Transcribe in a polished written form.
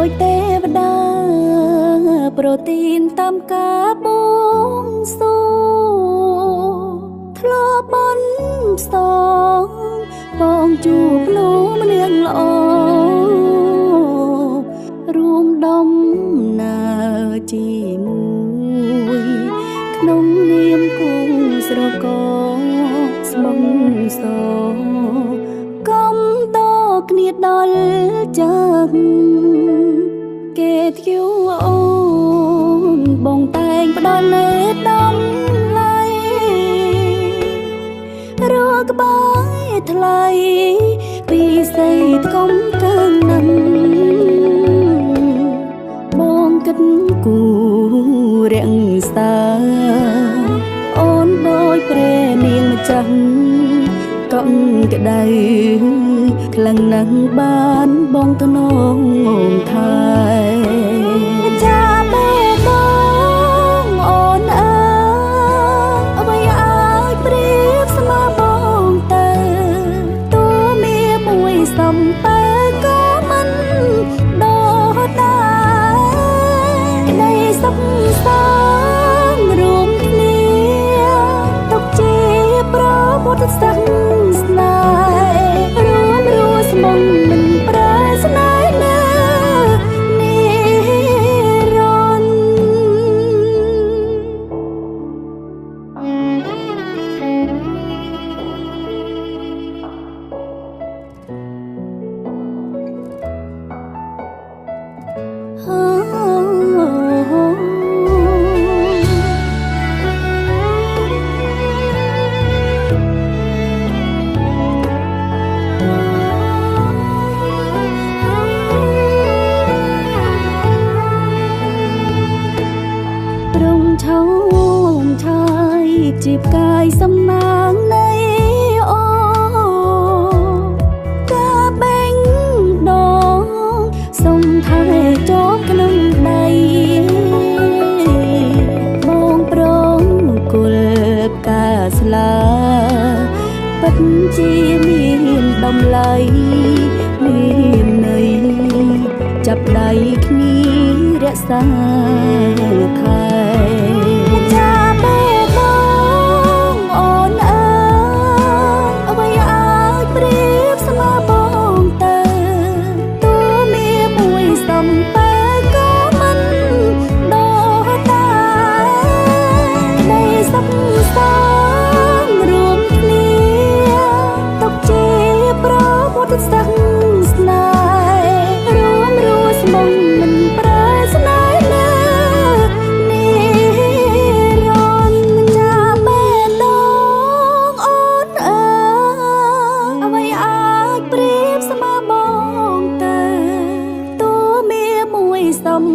យទេវតាប្រទានតាមការបួងសួងធ្លាប់បន់ផ្សងបងជួបលោកម្នាក់ល្អរួមដំណើរជាមួយក្នុងនាមគង់ស្រកស្មុំសកំតគ្នាដល់ចឹងគេធ្យូអូនបងតែងផ្ដល់លេដំឡៃរកក្បាយថ្លៃពីស័យថ្កុំកើងនឹងបងគិតគូរាំងសាអូនដូចព្រះនាងម្ចាស់កក់ក្ដៅខ្លាំងណាស់បានបងទៅនងថែម្ចាស់បេះដូងអូនអើយអ្វីអាចប្រៀបស្មើបងទៅតួមានមួយសំពើក៏មិនដោះតាក្ដីសុខសាន្តរួមគ្នាទុកជាប្រពុទ្ធសាសនារួមរស់ស្មងមិនប្រែស្នេហ៍ណានិរន្តឆោមឆាយជាផ្កាយសំណាងនៃអូកាបេងដងសុំថែជាប់ក្នុងដៃបងប្រងគុលផ្កាស្លាពិតជាមានតម្លៃមានន័យចាប់ដៃគ្នារក្សាខែសាសនារួមរស់ស្មងមិនប្រែស្នេហ៍ណានិរន្តរ៍ចាំបេះដូងអូនអើយអ្វីអាចប្រៀបស្មើបងទៅតួមានមួយសំ